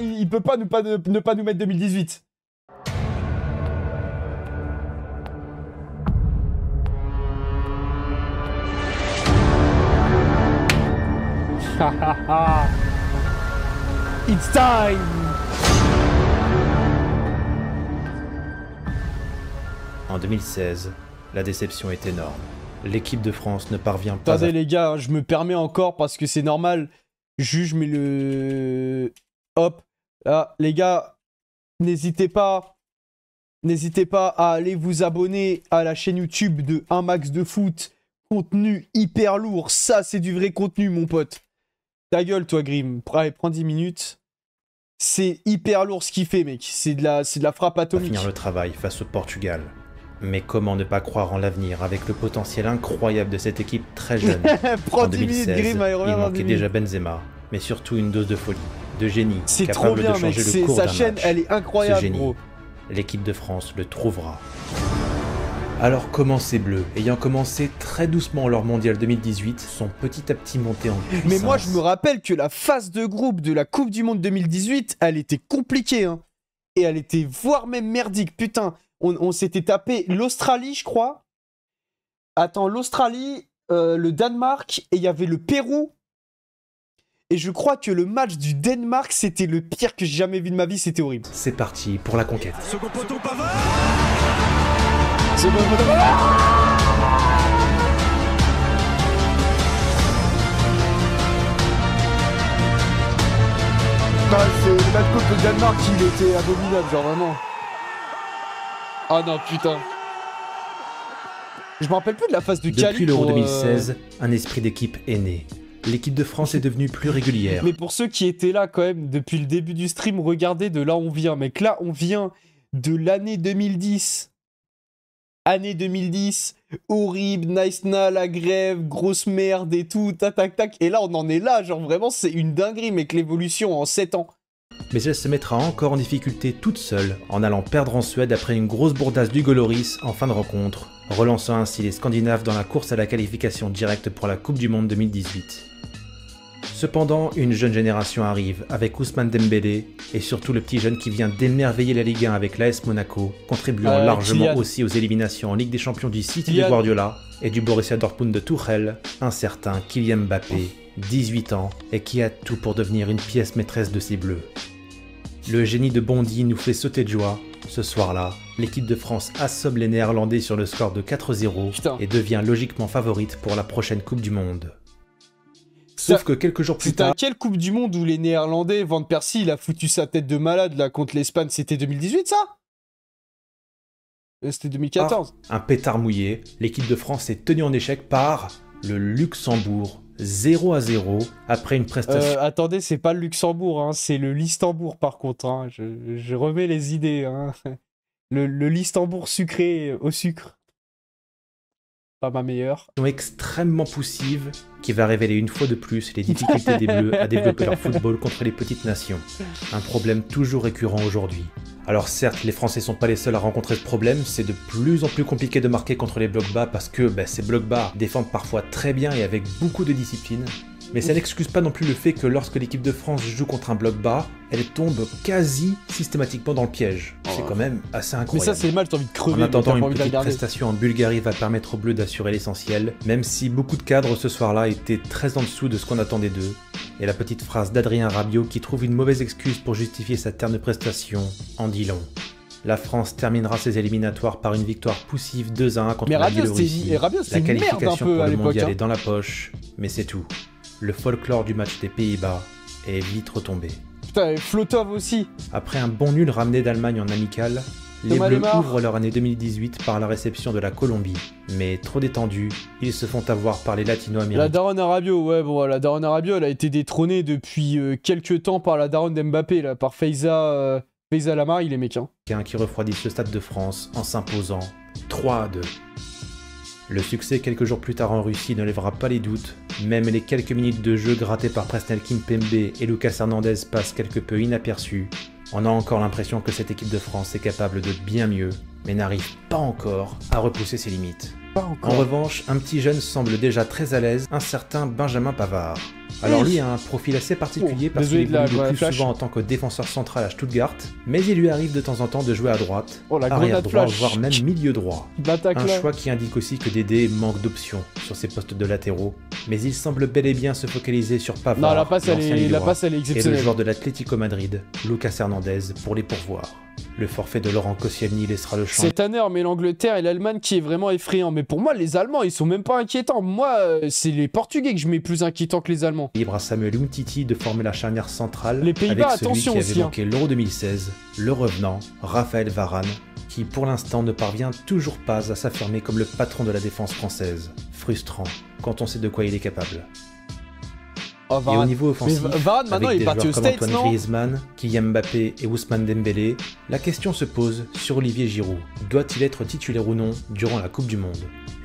il peut pas ne pas nous mettre 2018. It's time. En 2016, la déception est énorme. L'équipe de France ne parvient pas Attendez les gars, je me permets encore parce que c'est normal. Juge, mais le... Hop. Là, les gars, n'hésitez pas à aller vous abonner à la chaîne YouTube de Un Max de Foot. Contenu hyper lourd. Ça, c'est du vrai contenu, mon pote. Ta gueule, toi, Grim. Allez, prends 10 minutes. C'est hyper lourd ce qu'il fait, mec. C'est de la frappe atomique. finir le travail face au Portugal. Mais comment ne pas croire en l'avenir avec le potentiel incroyable de cette équipe très jeune. Prends En 10 minutes, 2016, Grim. il manquait déjà Benzema, mais surtout une dose de folie, de génie, C'est trop capable bien, de mec. changer le cours d'un Sa chaîne, match. elle est incroyable, Ce génie, gros. l'équipe de France le trouvera. Alors comment ces Bleus, ayant commencé très doucement leur mondial 2018, sont petit à petit montés en puissance. Mais moi, je me rappelle que la phase de groupe de la Coupe du Monde 2018, elle était compliquée, hein. Et elle était voire même merdique. Putain, on s'était tapé l'Australie, je crois. Attends, l'Australie, le Danemark, et il y avait le Pérou. Et je crois que le match du Danemark, c'était le pire que j'ai jamais vu de ma vie, c'était horrible. C'est parti pour la conquête. Second poteau, Pavard. C'est bon, c'est le match contre le Danemark, il était abominable, genre vraiment. Ah non, putain. Je me rappelle plus de la phase de quali. Depuis l'Euro 2016, un esprit d'équipe est né. L'équipe de France est devenue plus régulière. Mais pour ceux qui étaient là quand même depuis le début du stream, regardez de là où on vient. Mec, là on vient de l'année 2010. Année 2010, horrible, nice na, la grève, grosse merde et tout, tac tac tac. Et là on en est là, genre vraiment c'est une dinguerie mec, l'évolution en 7 ans. Mais elle se mettra encore en difficulté toute seule en allant perdre en Suède après une grosse bourdasse du Goloris en fin de rencontre, relançant ainsi les Scandinaves dans la course à la qualification directe pour la Coupe du Monde 2018. Cependant, une jeune génération arrive avec Ousmane Dembélé et surtout le petit jeune qui vient d'émerveiller la Ligue 1 avec l'AS Monaco, contribuant largement Kylian. aussi aux éliminations en Ligue des Champions du City de Kylian. Guardiola et du Borussia Dortmund de Tuchel, un certain Kylian Mbappé, 18 ans, et qui a tout pour devenir une pièce maîtresse de ses Bleus. Le génie de Bondy nous fait sauter de joie. Ce soir-là, l'équipe de France assomme les Néerlandais sur le score de 4-0 Putain. et devient logiquement favorite pour la prochaine Coupe du Monde. Sauf que quelques jours plus C'était à tard, quelle Coupe du Monde où les Néerlandais, Van Persie, il a foutu sa tête de malade là contre l'Espagne, c'était 2018 ça? C'était 2014. un pétard mouillé, l'équipe de France est tenue en échec par le Luxembourg, 0-0, après une prestation Attendez, c'est pas le Luxembourg, hein, c'est le Listembourg par contre. Hein. Je remets les idées. Hein. Le Listembourg sucré au sucre. Pas ma meilleure. extrêmement poussive qui va révéler une fois de plus les difficultés des Bleus à développer leur football contre les petites nations. Un problème toujours récurrent aujourd'hui. Alors certes, les Français sont pas les seuls à rencontrer ce problème, c'est de plus en plus compliqué de marquer contre les blocs bas parce que ces blocs bas défendent parfois très bien et avec beaucoup de discipline. Mais ça n'excuse pas non plus le fait que lorsque l'équipe de France joue contre un bloc bas, elle tombe quasi systématiquement dans le piège. C'est quand même assez Mais incroyable. ça, c'est le match, t'as envie de crever. En mais attendant, t'as pas une envie de la petite regarder. prestation en Bulgarie va permettre aux Bleus d'assurer l'essentiel, même si beaucoup de cadres ce soir-là étaient très en dessous de ce qu'on attendait d'eux. Et la petite phrase d'Adrien Rabiot qui trouve une mauvaise excuse pour justifier sa terne prestation en dit long. La France terminera ses éliminatoires par une victoire poussive 2-1 contre Mais la Rabiot, Biélorussie. Rabiot, La c'est une merde un qualification peu pour à le l'époque. mondial Hein. est dans la poche, mais c'est tout. Le folklore du match des Pays-Bas est vite retombé. Putain, et Flotov aussi. Après un bon nul ramené d'Allemagne en amical, les Thomas Bleus Lemar. ouvrent leur année 2018 par la réception de la Colombie. Mais trop détendus, ils se font avoir par les La latino-américains daronne Rabiot, ouais, bon, la daronne Rabiot, elle a été détrônée depuis quelques temps par la daronne d'Mbappé, là, par Faiza Lamar, il est mec, hein. qui refroidissent le Stade de France en s'imposant 3-2. Le succès quelques jours plus tard en Russie ne lèvera pas les doutes, même les quelques minutes de jeu grattées par Presnel Kimpembe et Lucas Hernandez passent quelque peu inaperçus. On a encore l'impression que cette équipe de France est capable de bien mieux, mais n'arrive pas encore à repousser ses limites. Pas En encore. revanche, un petit jeune semble déjà très à l'aise, un certain Benjamin Pavard. Alors lui a un profil assez particulier parce qu'il désolé de la évolue le plus flash. souvent en tant que défenseur central à Stuttgart, mais il lui arrive de temps en temps de jouer à droite, Oh, la arrière grenade droit, flash. voire même milieu droit. L'attaque Un là. choix qui indique aussi que Dédé manque d'options sur ses postes de latéraux, mais il semble bel et bien se focaliser sur Pavard, Non, la passe, elle l'ancien est Lillois, et le exceptionnelle. joueur de l'Atlético Madrid, Lucas Hernandez, pour les pourvoir. Le forfait de Laurent Koscielny laissera le champ Cette année, on met l'Angleterre et l'Allemagne qui est vraiment effrayant. Mais pour moi, les Allemands, ils sont même pas inquiétants. Moi, c'est les Portugais que je mets plus inquiétants que les Allemands. libre à Samuel Umtiti de former la charnière centrale Les Pays-Bas, avec celui attention qui avait aussi, hein. manqué l'Euro 2016, le revenant, Raphaël Varane, qui pour l'instant ne parvient toujours pas à s'affirmer comme le patron de la défense française. Frustrant, quand on sait de quoi il est capable. Oh, Et au Varane. niveau offensif, Mais Varane, maintenant, avec il est des parti joueurs aux comme States, Antoine non? Griezmann, Kylian Mbappé et Ousmane Dembélé, la question se pose sur Olivier Giroud. Doit-il être titulaire ou non durant la Coupe du Monde?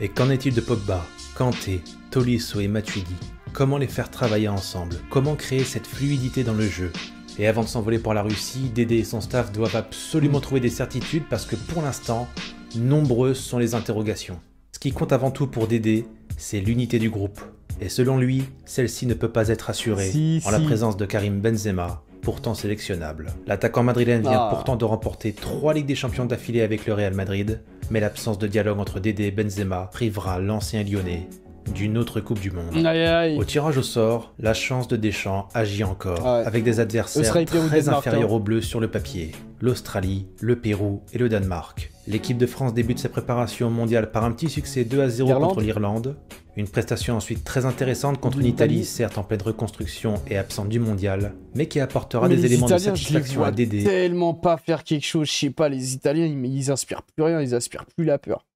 Et qu'en est-il de Pogba, Kanté, Tolisso et Matuidi? Comment les faire travailler ensemble? Comment créer cette fluidité dans le jeu? Et avant de s'envoler pour la Russie, Dédé et son staff doivent absolument trouver des certitudes parce que pour l'instant, nombreuses sont les interrogations. Ce qui compte avant tout pour Dédé, c'est l'unité du groupe. Et selon lui, celle-ci ne peut pas être assurée en la présence de Karim Benzema, pourtant sélectionnable. L'attaquant madrilène vient pourtant de remporter 3 Ligues des Champions d'affilée avec le Real Madrid, mais l'absence de dialogue entre Dédé et Benzema privera l'ancien Lyonnais d'une autre Coupe du Monde. Aïe, aïe. Au tirage au sort, la chance de Deschamps agit encore, Ouais. avec des adversaires Australie, Pérou, très Danemark, inférieurs hein. aux Bleus sur le papier. L'Australie, le Pérou et le Danemark. L'équipe de France débute ses préparations mondiales par un petit succès 2-0 Irlande. contre l'Irlande. Une prestation ensuite très intéressante contre l'Italie, certes en pleine reconstruction et absente du mondial, mais qui apportera Mais des les éléments de Italiens, je les satisfaction vois à Dédé. tellement pas faire quelque chose. Je sais pas, les Italiens, ils inspirent plus rien, ils inspirent plus la peur.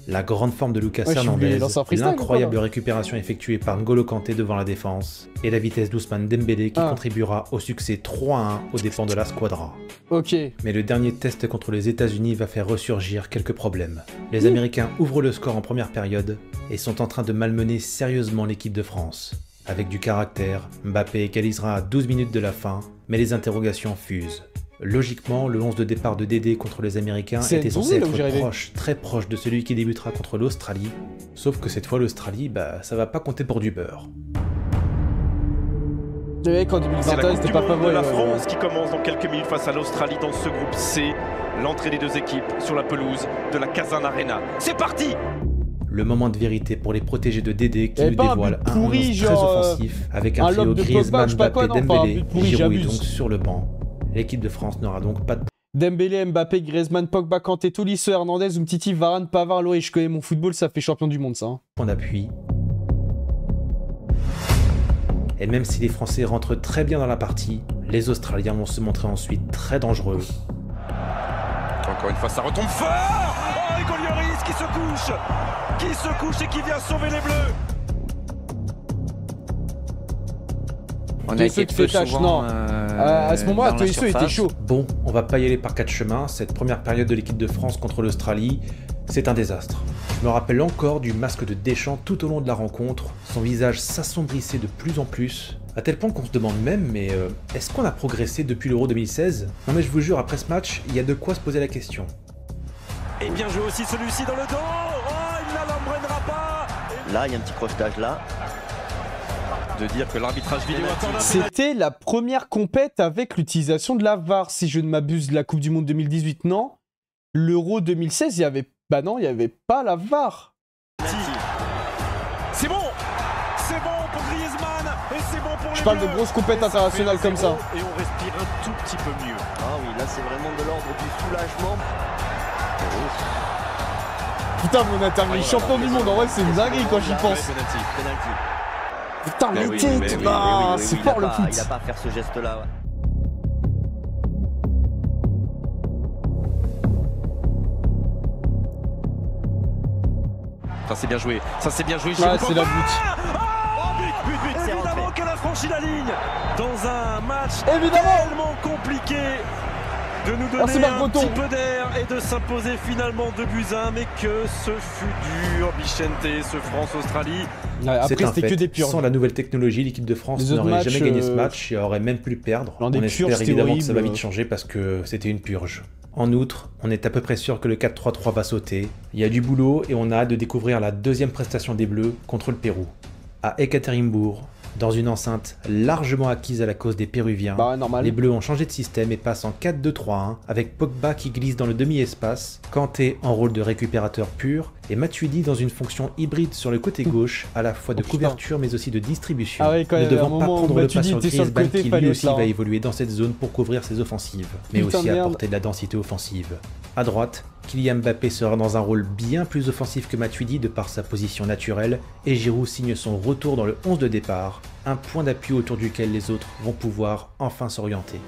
La grande forme de Lucas Ouais, je suis obligé de Hernandez, lancer un freestyle, l'incroyable ou pas, récupération effectuée par N'Golo Kanté devant la défense, et la vitesse d'Ousmane Dembélé qui Ah. contribuera au succès 3-1 aux dépens de la squadra. Ok. Mais le dernier test contre les États-Unis va faire ressurgir quelques problèmes. Les Américains ouvrent le score en première période et sont en train de malmener sérieusement l'équipe de France. Avec du caractère, Mbappé égalisera à 12 minutes de la fin, mais les interrogations fusent. Logiquement, le 11 de départ de Dédé contre les Américains C'est était Ndombele, censé là où j'y être arrivais. proche, très proche de celui qui débutera contre l'Australie. Sauf que cette fois, l'Australie, ça va pas compter pour du beurre. Le mec, en C'est 2021, la Coupe c'était du pas Monde favori. de la France qui commence dans quelques minutes face à l'Australie dans ce groupe C. L'entrée des deux équipes sur la pelouse de la Caserne Arena. C'est parti! Le moment de vérité pour les protégés de Dédé qui Et nous pas un dévoile but un pourri, 11 très genre, offensif avec un un trio lob de Pogba, Griezmann, je sais pas quoi, Mbappé, non, pas un Dembélé. but pourri, Giroud est j'abuse. donc sur le banc. L'équipe de France n'aura donc pas de Dembélé, Mbappé, Griezmann, Pogba, Kanté, Tolisso, Hernandez, Umtiti, Varane, Pavard, Loé. Je connais mon football, ça fait champion du monde, ça. Hein. point d'appui. Et même si les Français rentrent très bien dans la partie, les Australiens vont se montrer ensuite très dangereux. Encore une fois, ça retombe fort! Oh, et Golioris qui se couche et qui vient sauver les Bleus! On a Tolisso été qui peu fait tâche, souvent, non. À ce moment-là, dans la Tolisso était surface. chaud. Bon, on va pas y aller par quatre chemins, cette première période de l'équipe de France contre l'Australie, c'est un désastre. Je me rappelle encore du masque de Deschamps tout au long de la rencontre, son visage s'assombrissait de plus en plus, à tel point qu'on se demande même, mais est-ce qu'on a progressé depuis l'Euro 2016? Non mais je vous jure, après ce match, il y a de quoi se poser la question. Et bien joué aussi celui-ci dans le dos! Oh, il ne l'embrainera pas! Là, il y a un petit crochetage là. De dire que l'arbitrage vidéo attend un penalty. C'était la première compète avec l'utilisation de la VAR, si je ne m'abuse, de la Coupe du Monde 2018, non? L'Euro 2016, il y avait... Bah non, il n'y avait pas la VAR. C'est bon! C'est bon pour Griezmann! Et c'est bon pour Je les parle de Bleus. grosses compètes Et ça fait internationales 1-0, comme ça. Et on respire un tout petit peu mieux. Ah oui, là, c'est vraiment de l'ordre du soulagement. Putain, mon interview champion du monde, en vrai, c'est une dinguerie quand j'y pense. Penalty. Penalty. Putain, Mais les oui, têtes, mais oui, ah, oui, c'est il fort a le pas- foot. Il a pas à faire ce geste-là. Ouais. Ça c'est bien joué. Ça c'est bien joué. Ouais, Giroud. c'est la but. But. C'est Évidemment rentré. qu'elle a franchi la ligne dans un match Évidemment. tellement compliqué de nous Oh, c'est donner un Marc Breton. petit peu d'air et de s'imposer finalement 2-1, mais que ce fut dur, Bichente, ce France-Australie. Ouais, C'est après, un c'était fait. que des purges. Sans la nouvelle technologie, l'équipe de France Les autres n'aurait matchs, jamais gagné ce match et aurait même pu le perdre. dans On des espère purges, c'était évidemment que ça va horrible. vite changer parce que c'était une purge. En outre, on est à peu près sûr que le 4-3-3 va sauter. Il y a du boulot et on a hâte de découvrir la deuxième prestation des Bleus contre le Pérou. À Ekaterinbourg, dans une enceinte largement acquise à la cause des Péruviens, normal. Les Bleus ont changé de système et passent en 4-2-3-1 avec Pogba qui glisse dans le demi-espace, Kanté en rôle de récupérateur pur et Matuidi dans une fonction hybride sur le côté gauche, à la fois de couverture mais aussi de distribution, ne devant pas prendre le pas sur Griezmann qui lui aussi va évoluer dans cette zone pour couvrir ses offensives, mais aussi apporter de la densité offensive. À droite, Kylian Mbappé sera dans un rôle bien plus offensif que Matuidi de par sa position naturelle, et Giroud signe son retour dans le 11 de départ, un point d'appui autour duquel les autres vont pouvoir enfin s'orienter.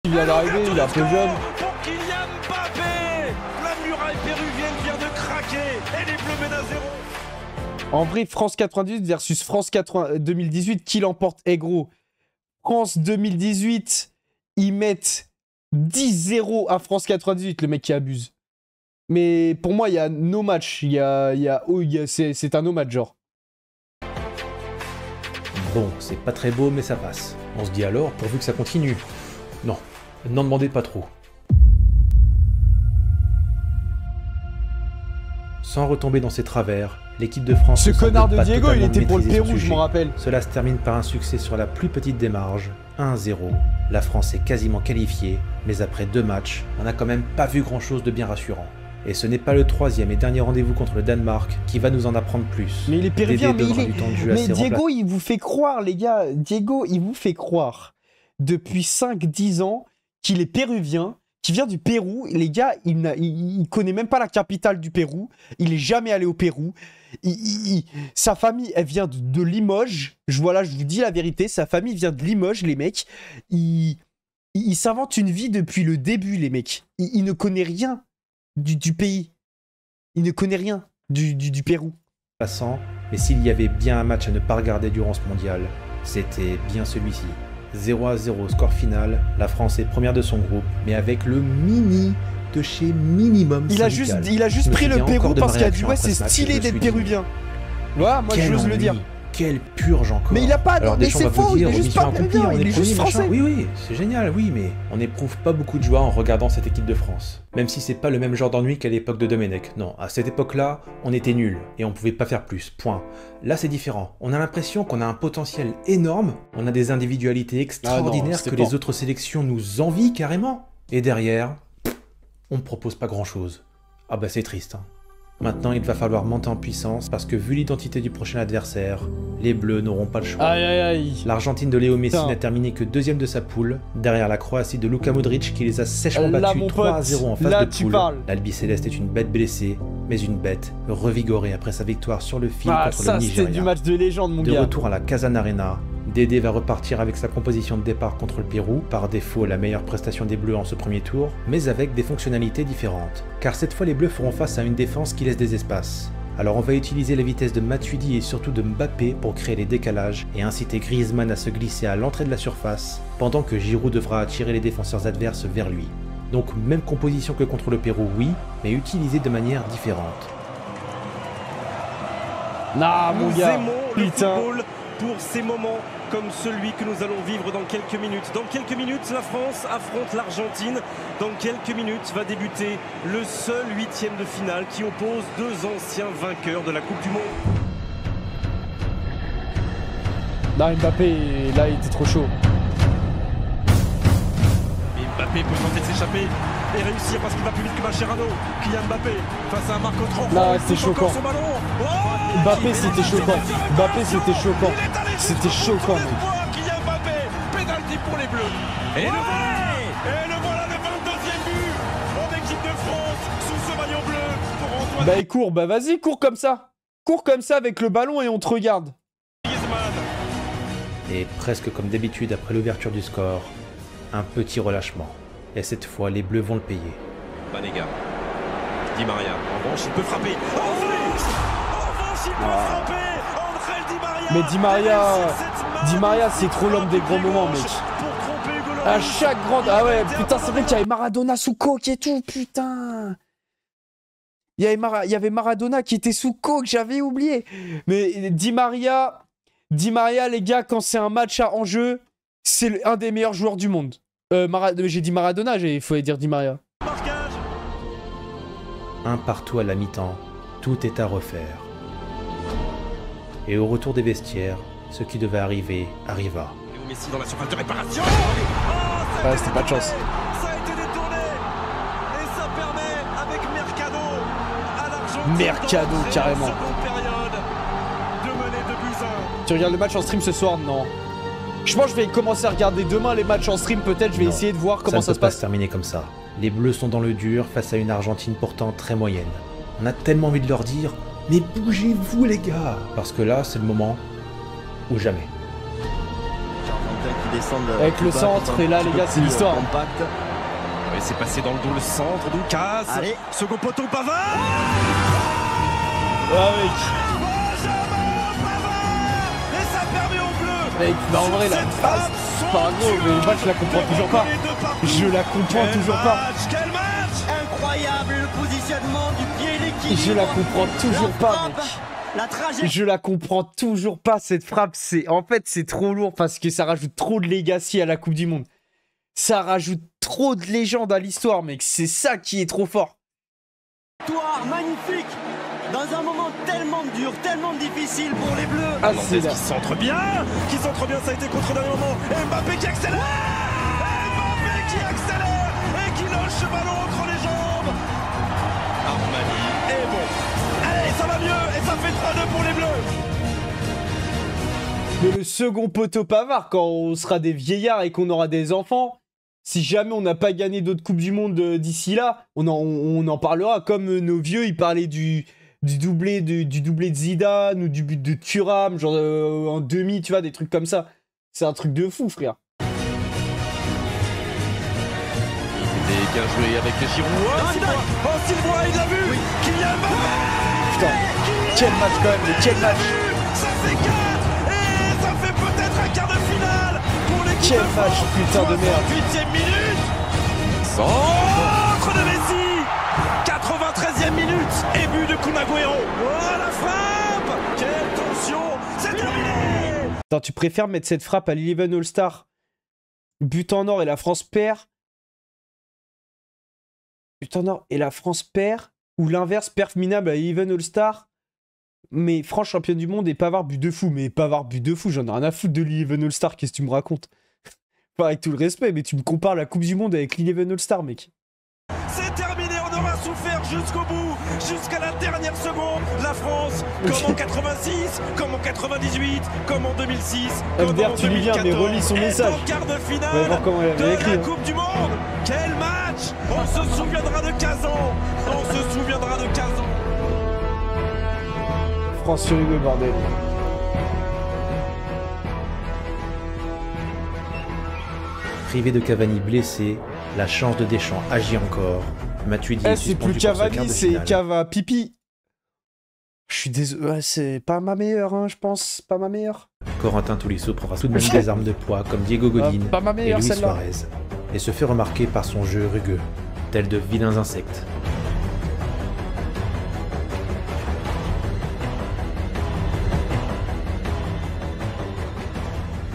Il vient d'arriver, il est un peu jeune. Pour Kylian Mbappé, la muraille péruvienne vient de craquer et les Bleus mènent à 0. En vrai, France 98 versus France 2018, qui l'emporte? Eh gros, France 2018, ils mettent 10-0 à France 98, le mec qui abuse. Mais pour moi, il y a no match. C'est un no match, genre. Bon, c'est pas très beau, mais ça passe. On se dit alors, pourvu que ça continue. Non, n'en demandez pas trop. Sans retomber dans ses travers, l'équipe de France... Ce ne semble connard de pas Diego, il totalement était pour le maîtriser son Pérou, je sujet. m'en rappelle. Cela se termine par un succès sur la plus petite des marges, 1-0. La France est quasiment qualifiée, mais après 2 matchs, on n'a quand même pas vu grand chose de bien rassurant. Et ce n'est pas le 3e et dernier rendez-vous contre le Danemark qui va nous en apprendre plus. Mais il est péruvien, Dédé donnera du temps de jeu à mais ses Diego, il vous fait croire, les gars. Diego, il vous fait croire depuis 5-10 ans qu'il est péruvien, qu'il vient du Pérou. Les gars, il connaît même pas la capitale du Pérou. Il est jamais allé au Pérou. Sa famille, elle vient de Limoges. Je vous dis la vérité, sa famille vient de Limoges, les mecs. Il s'invente une vie depuis le début, les mecs. Il ne connaît rien du pays. Il ne connaît rien du Pérou. Passant, mais s'il y avait bien un match à ne pas regarder durant ce mondial, c'était bien celui-ci. 0-0 score final, la France est première de son groupe, mais avec le mini de chez minimum il a syndical. juste pris le Pérou parce qu'il a dit réaction ouais, après c'est ce match, stylé je me d'être suis dit, péruvien. Voilà, moi j'ose le dire. Quelle purge encore. Mais il a pas, Alors mais Deschamps c'est va vous faux, il dire, est juste mission pas accomplie, péruvien, on il est premier, juste machin. français. Oui, c'est génial, oui, mais on n'éprouve pas beaucoup de joie en regardant cette équipe de France. Même si c'est pas le même genre d'ennui qu'à l'époque de Domenech. Non, à cette époque-là, on était nuls et on pouvait pas faire plus, point. Là, c'est différent. On a l'impression qu'on a un potentiel énorme, on a des individualités extraordinaires que les autres sélections nous envient carrément. Et derrière, on ne propose pas grand-chose. Ah bah c'est triste, hein. Maintenant, il va falloir monter en puissance parce que vu l'identité du prochain adversaire, les Bleus n'auront pas le choix. Aïe aïe aïe. L'Argentine de Léo Messi n'a terminé que 2e de sa poule, derrière la Croatie de Luka Modric qui les a sèchement battus 3-0 en phase de poule. L'Albi Céleste est une bête blessée, mais une bête revigorée après sa victoire sur le fil contre le Nigeria. C'est du match de légende, mon gars. De retour à la Kazan Arena, Dédé va repartir avec sa composition de départ contre le Pérou, par défaut la meilleure prestation des Bleus en ce premier tour, mais avec des fonctionnalités différentes. Car cette fois les Bleus feront face à une défense qui laisse des espaces. Alors on va utiliser la vitesse de Matuidi et surtout de Mbappé pour créer les décalages et inciter Griezmann à se glisser à l'entrée de la surface, pendant que Giroud devra attirer les défenseurs adverses vers lui. Donc même composition que contre le Pérou, oui, mais utilisée de manière différente. Nah, mon gars, le football pour ces moments comme celui que nous allons vivre dans quelques minutes. Dans quelques minutes, la France affronte l'Argentine. Dans quelques minutes va débuter le seul 8e de finale qui oppose 2 anciens vainqueurs de la Coupe du Monde. Là, Mbappé, là, il était trop chaud. Et Mbappé peut tenter de s'échapper et réussir parce qu'il va plus vite que Mascherano. Kylian Mbappé face à Marco Trompe. Là, c'était choquant. Oh, Mbappé, c'était choquant. Mbappé, c'était choquant. C'était choquant, mec. Kylian Mbappé, pénalty pour les Bleus. Et le voilà le 22e but en équipe de France sous ce maillot bleu pour Antoine. Bah, il court, bah vas-y, cours comme ça. Cours comme ça avec le ballon et on te regarde. Griezmann. Et presque comme d'habitude après l'ouverture du score, un petit relâchement. Et cette fois, les Bleus vont le payer. Banega. Di Maria, en revanche, il peut frapper. En revanche, il peut frapper. Angel Di Maria. Mais Di Maria, c'est trop l'homme des grands moments, mec. À chaque grande... Ah ouais, putain, c'est vrai qu'il y avait Maradona sous coke et tout, putain. Il y avait Maradona qui était sous coke, j'avais oublié. Mais Di Maria, les gars, quand c'est un match à enjeu, c'est un des meilleurs joueurs du monde. J'ai dit Maradona, il fallait dire Di Maria. Un partout à la mi-temps, tout est à refaire. Et au retour des vestiaires, ce qui devait arriver arriva. Messi dans la surface de réparation. Ah, c'était pas de chance. Ça a été détourné. Et ça permet avec Mercado à l'Argentine. Mercado, carrément. Période de mener 2-1. Tu regardes le match en stream ce soir? Non. Je pense que je vais commencer à regarder demain les matchs en stream, peut-être. Je vais essayer de voir comment ça se ne peut pas passe. se terminer comme ça. Les Bleus sont dans le dur face à une Argentine pourtant très moyenne. On a tellement envie de leur dire « Mais bougez-vous les gars !» Parce que là, c'est le moment ou jamais. Avec le centre, et là les gars, c'est l'histoire. Ouais, c'est passé dans le dos le centre, Lucas. Allez. Second poteau, Pavard. Ah mec. Et ça permet aux Bleus. Mec, bah en vrai la passe, pardon, mais le match je la comprends toujours pas. Je la comprends toujours pas. Quel match. Incroyable le positionnement du pied et l'équilibre. Je la comprends toujours pas, mec. La trajectoire. Je la comprends toujours pas, cette frappe. En fait, c'est trop lourd parce que ça rajoute trop de legacy à la Coupe du Monde. Ça rajoute trop de légende à l'histoire, mec. C'est ça qui est trop fort. Magnifique. Dans un moment tellement dur, tellement difficile pour les Bleus. Ah, Hernandez qui centre bien. Ça a été contre au dernier moment. Mbappé qui accélère. Mbappé qui accélère et qui lâche ce ballon entre les jambes. Armani est bon. Allez, ça va mieux et ça fait 3-2 pour les Bleus. Mais le second poteau Pavard, quand on sera des vieillards et qu'on aura des enfants, si jamais on n'a pas gagné d'autres Coupes du Monde d'ici là, on en parlera. Comme nos vieux, ils parlaient du doublé de Zidane ou du but de Thuram, genre en demi, tu vois, des trucs comme ça. C'est un truc de fou, frère. Et bien joué avec les Giroud. Oh, Sylvain, il l'a vu. Oui. Kylian Mbappé. Putain, quel match quand même, mais quel match. Ça fait 4 et ça fait peut-être un quart de finale pour l'équipe Quel de match, France. putain de merde. 68e minute. Centre de Messi. 93e minute et but de Kun Agüero. Oh la frappe. Quelle tension. C'est terminé. Attends, tu préfères mettre cette frappe à l'Eleven All-Star, but en or et la France perd, but en or et la France perd, ou l'inverse, perf minable à l'Eleven All-Star, mais France championne du monde et Pavard but de fou. Mais Pavard but de fou, j'en ai rien à foutre de l'Eleven All-Star, qu'est-ce que tu me racontes? Enfin, avec tout le respect, mais tu me compares la Coupe du Monde avec l'Eleven All-Star, mec. C'est terminé, on aura souffert jusqu'au bout, jusqu'à la dernière seconde. La France, comme en 86, comme en 98, comme en 2006, comme en MDR, tu lis bien, 2014, mais relis son message. en quart de On va finale voir comment elle de avait écrit. la Coupe du Monde. Quel match. On se souviendra de 15 ans. On se souviendra de 15 ans. France-Uruguay, bordel. Privé de Cavani blessé, la chance de Deschamps agit encore. Matuidi est C'est suspendu plus pour ce quart Cavani, de c'est finale. Cava Pipi. Je suis désolé, ouais, c'est pas ma meilleure, hein, je pense. Pas ma meilleure. Corentin Tolisso prendra tout de même des armes de poids comme Diego Godin Pas ma et meilleure, Luis celle-là. Suarez, et se fait remarquer par son jeu rugueux, tel de vilains insectes.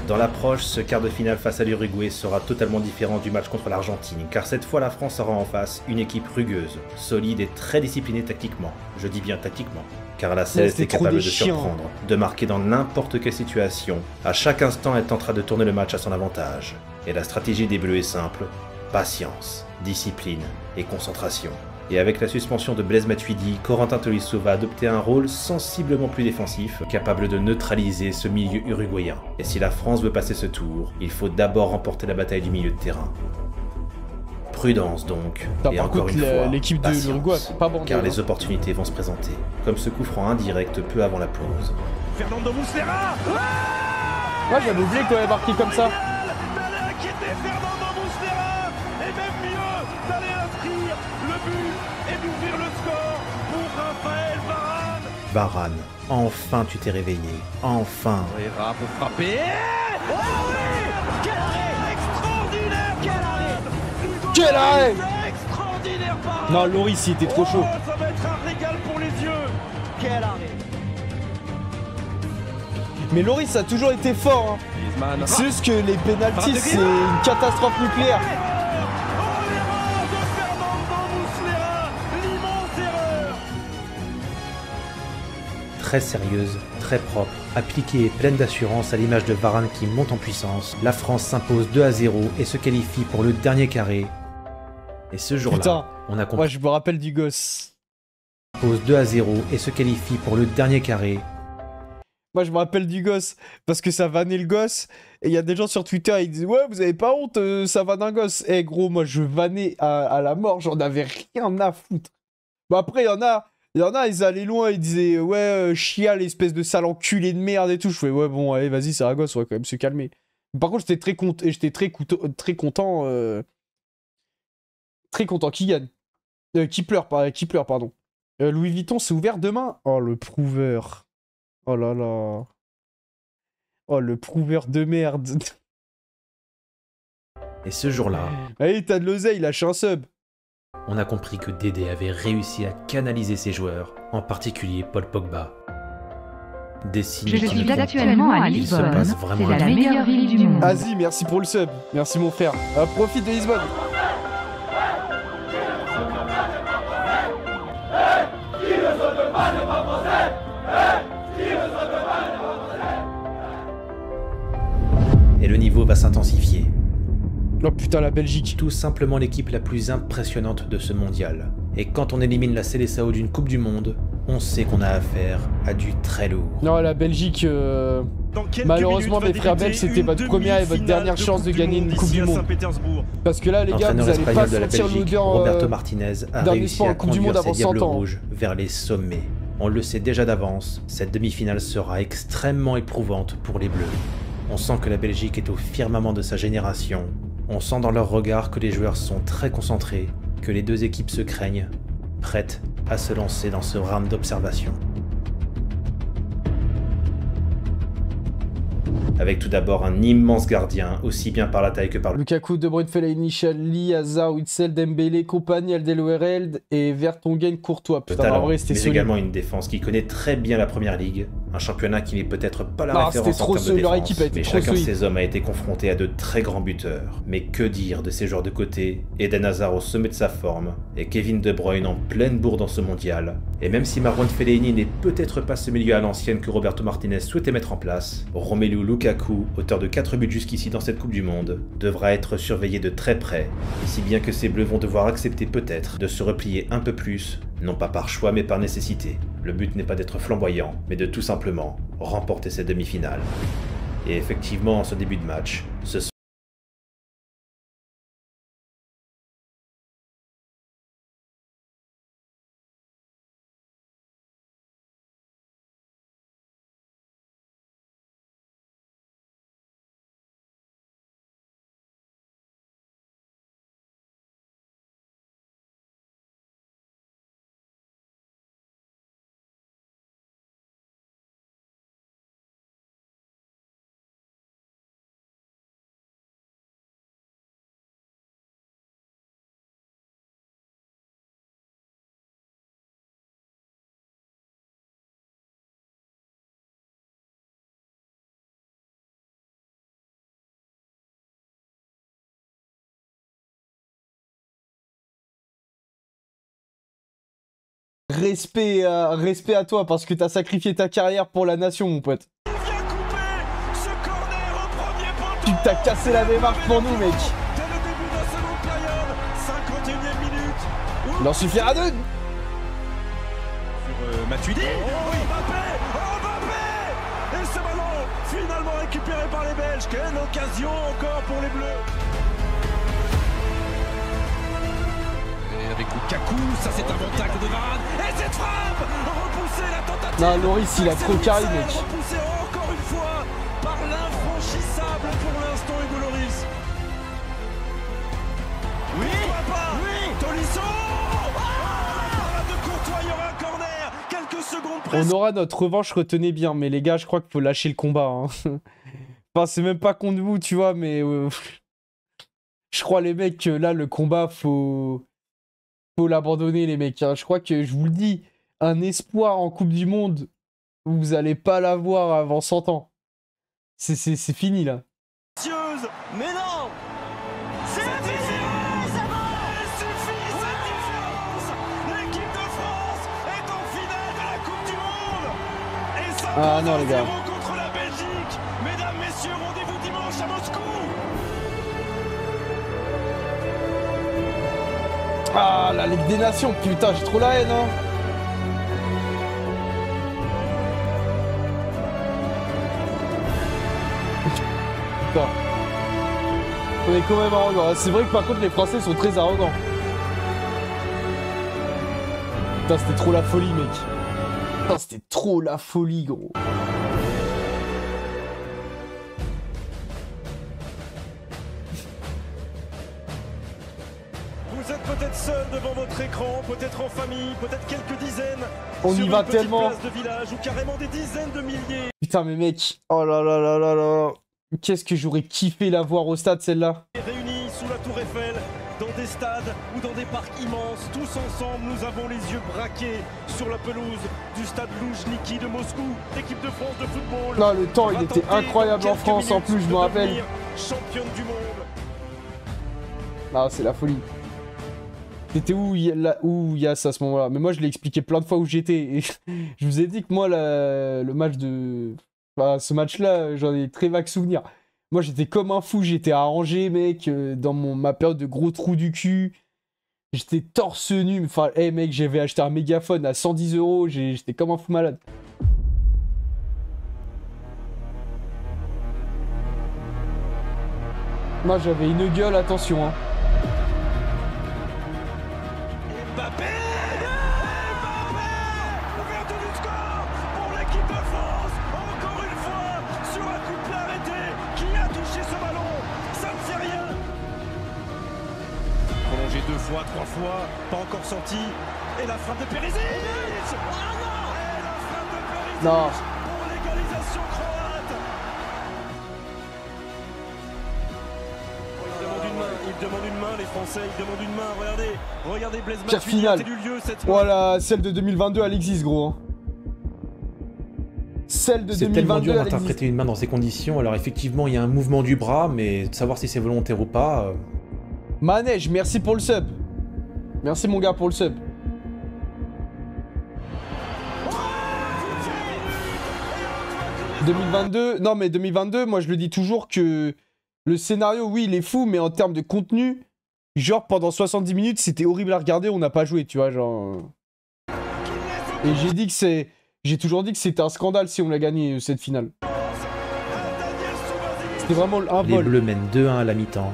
Dans l'approche, ce quart de finale face à l'Uruguay sera totalement différent du match contre l'Argentine, car cette fois la France aura en face une équipe rugueuse, solide et très disciplinée tactiquement. Je dis bien tactiquement, car la Céleste c'était est trop capable des de chiens. surprendre, de marquer dans n'importe quelle situation. À chaque instant, elle tentera de tourner le match à son avantage. Et la stratégie des Bleus est simple, patience, discipline et concentration. Et avec la suspension de Blaise Matuidi, Corentin Tolisso va adopter un rôle sensiblement plus défensif, capable de neutraliser ce milieu uruguayen. Et si la France veut passer ce tour, il faut d'abord remporter la bataille du milieu de terrain. Prudence donc, Putain, et par encore contre, une fois, l'équipe de patience, l'Uruguay, c'est pas bon. car les opportunités vont se présenter, comme ce coup franc indirect peu avant la pause. Fernando Muslera. Moi, j'avais oublié qu'on avait marqué comme ça. D'aller inquiéter Fernando Muslera. Et même mieux, d'aller inscrire le but et d'ouvrir le score. Varane, enfin tu t'es réveillé. Enfin. Herrera pour frapper. Oh oui, quel arrêt extraordinaire. Quel arrêt. Quel arrêt! Extraordinaire parade. Non, Loris, il était trop chaud. Ça va être un régal pour les yeux. Quel arrêt. Mais Loris a toujours été fort. Hein. Griezmann. C'est juste que les pénaltys, c'est une catastrophe nucléaire. Oh, l'erreur de Fernando Muslera. L'immense erreur. Très sérieuse, très propre, appliquée et pleine d'assurance à l'image de Varane qui monte en puissance, la France s'impose 2-0 et se qualifie pour le dernier carré. Et ce jour-là, Putain, on a compris. moi je me rappelle du gosse. Pose 2-0 et se qualifie pour le dernier carré. Moi je me rappelle du gosse, parce que ça vannait le gosse, et il y a des gens sur Twitter, ils disent ouais vous avez pas honte, ça vanne un gosse. Eh gros, moi je vannais à la mort, j'en avais rien à foutre. Bon après il y en a, ils allaient loin, ils disaient ouais chial, espèce de sale enculé de merde et tout. Je fais ouais bon allez vas-y c'est un gosse, on va quand même se calmer. Par contre j'étais très content, très content qu'il gagne. Qui pleure pardon. Louis Vuitton c'est ouvert demain. Oh le prouveur. Oh là là. Oh, le prouveur de merde. Et ce jour-là, Allez, t'as de l'oseille, lâche un sub. on a compris que Dédé avait réussi à canaliser ses joueurs, en particulier Paul Pogba. Des signes Je qui suis nous font actuellement à qu'il se Lisbonne. passe C'est vraiment la un truc. meilleure ville du monde. Vas-y, merci pour le sub. Merci mon frère. Profite de Lisbonne. Et le niveau va s'intensifier. Oh putain, la Belgique. Tout simplement l'équipe la plus impressionnante de ce mondial. Et quand on élimine la Seleção d'une Coupe du Monde, on sait qu'on a affaire à du très lourd. Non, la Belgique, malheureusement, mes frères belges, c'était votre première et votre dernière chance de gagner une Coupe du Monde. Parce que là, les gars, vous L'entraîneur allez pas espagnol de la sentir Belgique, l'odeur Roberto Martinez, a d'un réussi espoir à en Coupe du Monde conduire ses avant 100 Diables ans. Rouges vers les sommets. On le sait déjà d'avance, cette demi-finale sera extrêmement éprouvante pour les Bleus. On sent que la Belgique est au firmament de sa génération. On sent dans leur regard que les joueurs sont très concentrés, que les deux équipes se craignent, prêtes à se lancer dans ce round d'observation. Avec tout d'abord un immense gardien, aussi bien par la taille que par le... Lukaku, De Bruyne, Fellaini, Chali, Hazard, Witsel, Dembélé, compagnie, Alderweireld et Vertonghen, Courtois. Le Putain, en talent, vrai, c'était mais solide. également une défense qui connaît très bien la première ligue, un championnat qui n'est peut-être pas la Non, référence c'était en trop termes de solide, leur défense, équipe a été mais trop chacun de solide. ces hommes a été confronté à de très grands buteurs. Mais que dire de ces joueurs de côté, Eden Hazard au sommet de sa forme, et Kevin De Bruyne en pleine bourre dans ce mondial. Et même si Marouane Fellaini n'est peut-être pas ce milieu à l'ancienne que Roberto Martinez souhaitait mettre en place, Romelu Lukaku, auteur de 4 buts jusqu'ici dans cette Coupe du Monde, devra être surveillé de très près, si bien que ces Bleus vont devoir accepter peut-être de se replier un peu plus, non pas par choix mais par nécessité. Le but n'est pas d'être flamboyant, mais de tout simplement remporter cette demi-finale. Et effectivement, en ce début de match, ce sont Respect à toi parce que t'as sacrifié ta carrière pour la nation, mon pote. Il vient couper ce corner au premier poteau. Tu t'as cassé la démarche pour nous, mec. Dès le début de la seconde période, 51e minute. Il en suffira deux. Sur Matuidi. Mbappé. Et ce ballon finalement récupéré par les Belges. Quelle occasion encore pour les Bleus. Et avec Lukaku, ça c'est un bon tacle de Varane. Et cette frappe repoussée, la tentative. Non, Loris, il a trop carré, mec. Repoussé encore une fois par l'infranchissable pour l'instant Hugo Loris. Oui, pourquoi pas. Oui, Tolisso. La parade de Courtois, il y aura un corner. Quelques secondes On presque. aura notre revanche, retenez bien. Mais les gars, je crois qu'il faut lâcher le combat. Hein. Enfin, c'est même pas contre vous, tu vois, mais... je crois, les mecs, que là, le combat, faut l'abandonner, les mecs. Hein. Je crois que, je vous le dis, un espoir en Coupe du Monde, vous allez pas l'avoir avant 100 ans. C'est fini, là. Mais non, c'est fini. Il suffit cette différence. L'équipe de France est en finale de la Coupe du Monde. Et ça Ah non, les gars. 0 contre la Belgique. Mesdames, messieurs, rendez-vous dimanche à Moscou. Ah, la Ligue des Nations, putain, j'ai trop la haine, hein. Putain. On est quand même arrogants. C'est vrai que par contre, les Français sont très arrogants. Putain, c'était trop la folie, mec. Putain, c'était trop la folie, gros. Vous êtes peut-être seul devant votre écran, peut-être en famille, peut-être quelques dizaines. On sur y va une petite tellement. place de village ou carrément des dizaines de milliers. Putain, mais mec. Oh là là là là là. Qu'est-ce que j'aurais kiffé la voir au stade, celle-là. Réunis sous la tour Eiffel, dans des stades ou dans des parcs immenses, tous ensemble, nous avons les yeux braqués sur la pelouse du stade Loujniki de Moscou. L'équipe de France de football. Non, le temps, il va était tenter incroyable dans en France, quelques en plus, je minutes me de rappelle. devenir championne du monde. Ah, c'est la folie. C'était où Yass à ce moment-là? Mais moi, je l'ai expliqué plein de fois où j'étais. Et je vous ai dit que moi, le match de... Enfin, ce match-là, j'en ai très vague souvenir. Moi, j'étais comme un fou. J'étais à Angers, mec, dans ma période de gros trou du cul. J'étais torse nu. Enfin, hey, mec, j'avais acheté un mégaphone à 110 €. J'étais comme un fou malade. Moi, j'avais une gueule, attention, hein. Mbappé, ouverture du score pour l'équipe de France. Encore une fois, sur un coup de pied arrêté, qui a touché ce ballon? Ça ne fait rien. Prolongé 2 fois, 3 fois, pas encore senti. Et la frappe de Perisic. Oh non! Et la frappe de Perisic Non. pour l'égalisation croate. Il demande une main, les Français, ils demandent une main. Regardez Blaise Pire Matuidi finale. a tenu lieu cette main. Voilà, celle de 2022, elle existe, gros. Hein. Celle de C'est tellement 2022, dur elle existe. d'interpréter une main dans ces conditions. Alors effectivement, il y a un mouvement du bras, mais de savoir si c'est volontaire ou pas... Manège, merci pour le sub. Merci, mon gars, pour le sub. « 2022, non mais 2022, moi je le dis toujours que le scénario, oui, il est fou, mais en termes de contenu, genre pendant 70 minutes, c'était horrible à regarder, on n'a pas joué, tu vois, genre... Et j'ai toujours dit que c'était un scandale si on l'a gagné, cette finale. C'était vraiment un Les vol. Bleus mènent 2-1 à la mi-temps,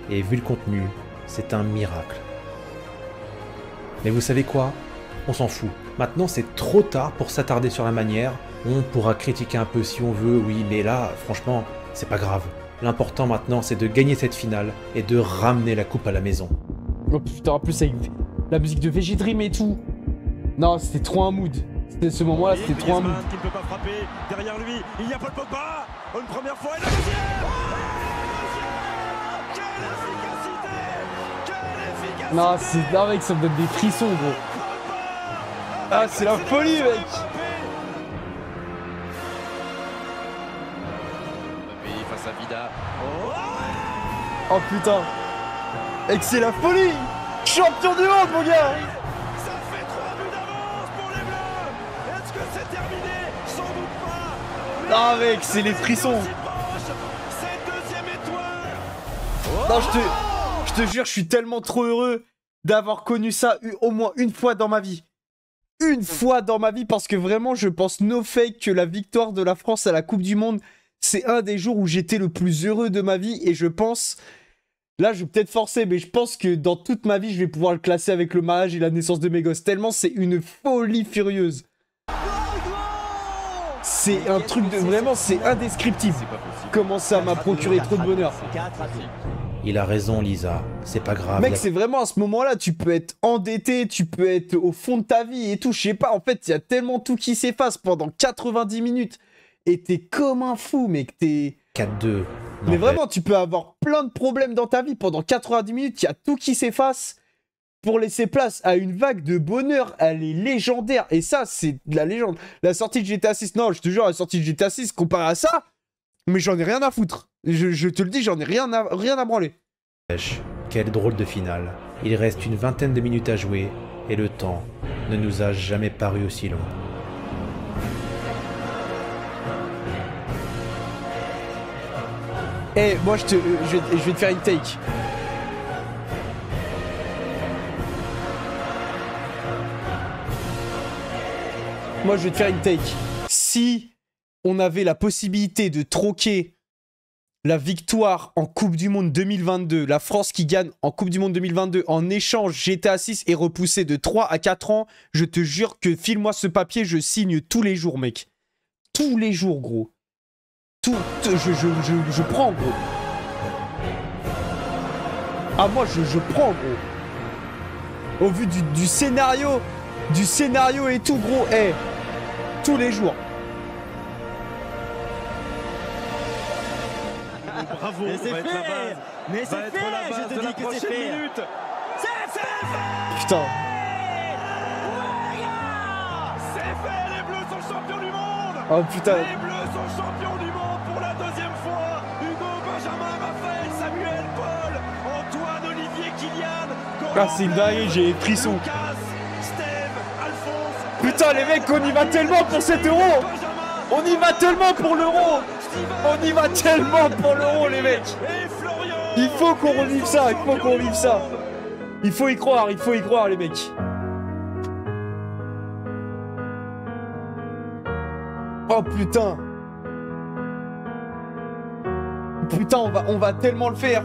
et vu le contenu, c'est un miracle. Mais vous savez quoi? On s'en fout. Maintenant, c'est trop tard pour s'attarder sur la manière. On pourra critiquer un peu si on veut, oui, mais là, franchement, c'est pas grave. L'important maintenant, c'est de gagner cette finale et de ramener la coupe à la maison. Oh putain, en plus avec la musique de VG Dream et tout. Non, c'était trop un mood. C'était ce moment-là, c'était trop un mood. Griezmann qui ne peut pas frapper. Derrière lui, il y a Paul Pogba. Une première fois et la deuxième. Quelle efficacité! Quelle efficacité! Non, c'est là, mec, ça me donne des frissons, gros. Ah, c'est la folie, mec. Face à Vida. Oh putain. Mec, c'est la folie. Champion du monde, mon gars. Ça fait 3 buts d'avance pour les Bleus. Est-ce que c'est terminé? Sans doute pas. Mais Ah, mec, c'est les frissons. si proche. Cette deuxième étoile. Non, je te jure, je suis tellement trop heureux d'avoir connu ça au moins une fois dans ma vie. Une fois dans ma vie, parce que vraiment, je pense no fake que la victoire de la France à la Coupe du Monde, c'est un des jours où j'étais le plus heureux de ma vie. Et je pense, là, je vais peut-être forcer, mais je pense que dans toute ma vie, je vais pouvoir le classer avec le mariage et la naissance de mes gosses. Tellement c'est une folie furieuse. C'est un truc de... Vraiment, c'est indescriptible. Comment ça m'a procuré trop de bonheur. Il a raison, Lisa. C'est pas grave. Mec, c'est vraiment à ce moment-là, tu peux être endetté, tu peux être au fond de ta vie et tout. Je sais pas, en fait, il y a tellement tout qui s'efface pendant 90 minutes. Et t'es comme un fou, mec. T'es... 4-2. Mais vraiment, tu peux avoir plein de problèmes dans ta vie pendant 90 minutes. Il y a tout qui s'efface pour laisser place à une vague de bonheur. Elle est légendaire. Et ça, c'est de la légende. La sortie de GTA 6, non, je te jure, la sortie de GTA 6, comparé à ça, mais j'en ai rien à foutre. Je te le dis, j'en ai rien à branler. Quelle drôle de finale. Il reste une vingtaine de minutes à jouer et le temps ne nous a jamais paru aussi long. Eh, moi, je vais te faire une take. Moi, je vais te faire une take. Si on avait la possibilité de troquer la victoire en Coupe du Monde 2022, la France qui gagne en Coupe du Monde 2022, en échange GTA 6 est repoussé de 3 à 4 ans, je te jure que file-moi ce papier, je signe tous les jours, mec. Tous les jours, gros. Je prends, gros. Ah, moi, je prends, gros. Au vu du scénario et tout, gros, eh, tous les jours. Bravo, Mais c'est va être la fait. base. Mais c'est Va être la fait, base je te de la dis que c'est prochaine fait. minute. C'est fait. Putain. C'est fait, les Bleus sont champions du monde. Oh, putain. Les Bleus sont champions du monde pour la deuxième fois. Hugo, Benjamin, Raphaël, Samuel, Paul, Antoine, Olivier, Kylian. Ah, c'est une dinguerie, j'ai les frissons. Lucas, Steve, Alphonse. Putain, les mecs, on y va tellement pour cet euro. Benjamin, On y va tellement pour l'euro. On y va tellement pour l'euro, les mecs. et Florian. Il faut qu'on revive ça, il faut qu'on revive ça. Il faut y croire, les mecs. Oh putain. Putain, on va tellement le faire.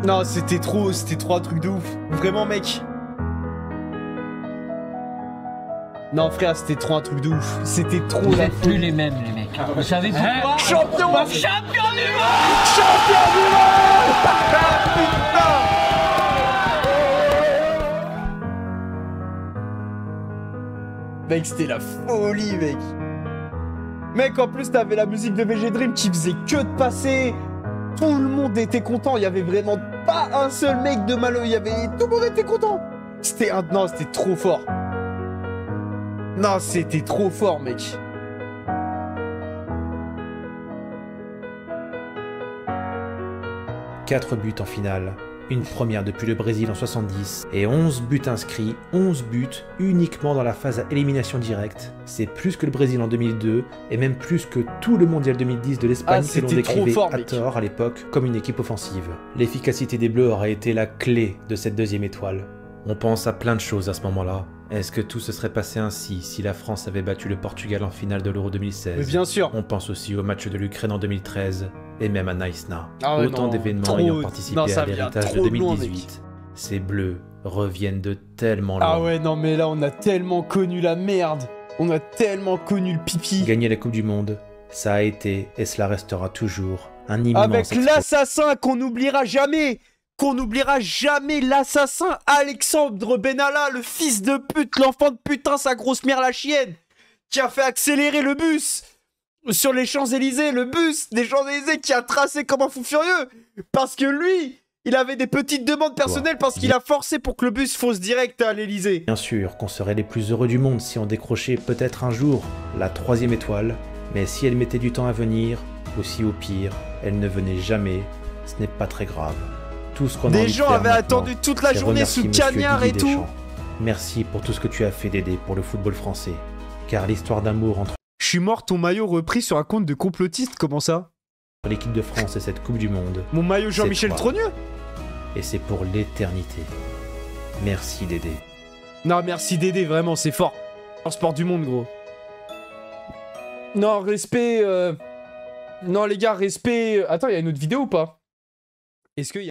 Non, c'était trop un truc de ouf. Vraiment, mec. Non, frère, c'était trop un truc de ouf. C'était trop Vous la n'êtes plus les mêmes, les mecs. Vous savez pourquoi? Champion du monde. Champion du monde. Champion du monde. Putain. Mec, c'était la folie, mec. Mec, en plus, t'avais la musique de VG Dream qui faisait que de passer. Tout le monde était content. Il y avait vraiment pas un seul mec de malheureux. Tout le monde était content. Non, c'était trop fort. Non, c'était trop fort, mec. Quatre buts en finale, une première depuis le Brésil en 70, et 11 buts inscrits, 11 buts uniquement dans la phase à élimination directe. C'est plus que le Brésil en 2002, et même plus que tout le mondial 2010 de l'Espagne que l'on décrivait à tort à l'époque comme une équipe offensive. L'efficacité des Bleus aurait été la clé de cette deuxième étoile. On pense à plein de choses à ce moment-là. Est-ce que tout se serait passé ainsi si la France avait battu le Portugal en finale de l'Euro 2016? Mais bien sûr. On pense aussi au match de l'Ukraine en 2013 et même à Naïsna. Ah ouais, Autant d'événements ayant participé à l'héritage de 2018. Ces Bleus reviennent de tellement loin. Ah ouais, non mais là on a tellement connu la merde. On a tellement connu le pipi. Gagner la Coupe du Monde, ça a été et cela restera toujours un immense avec exploit. l'assassin qu'on n'oubliera jamais. Qu'on n'oubliera jamais, l'assassin Alexandre Benalla, le fils de pute, l'enfant de putain, sa grosse mère la chienne, qui a fait accélérer le bus sur les Champs-Élysées, le bus des Champs-Élysées qui a tracé comme un fou furieux, parce que lui, il avait des petites demandes personnelles, parce qu'il a forcé pour que le bus fausse direct à l'Élysée. Bien sûr qu'on serait les plus heureux du monde si on décrochait peut-être un jour la 3e étoile, mais si elle mettait du temps à venir, ou si au pire, elle ne venait jamais, ce n'est pas très grave. Tout ce qu'on a Des envie de gens faire avaient maintenant, attendu toute la c'est journée remercier sous Monsieur cagnard Didier et tout. Deschamps. Merci pour tout ce que tu as fait, Dédé, pour le football français. Car l'histoire d'amour entre Je suis mort, ton maillot repris sur un compte de complotiste, comment ça? l'équipe de France et cette Coupe du Monde, Mon maillot Jean-Michel toi. Trogneux? et c'est pour l'éternité. Merci, Dédé. Non, merci Dédé, vraiment, c'est fort. En sport du monde, gros. Non, respect... Non, les gars, respect... Attends, il y a une autre vidéo ou pas? Est-ce qu'il y a...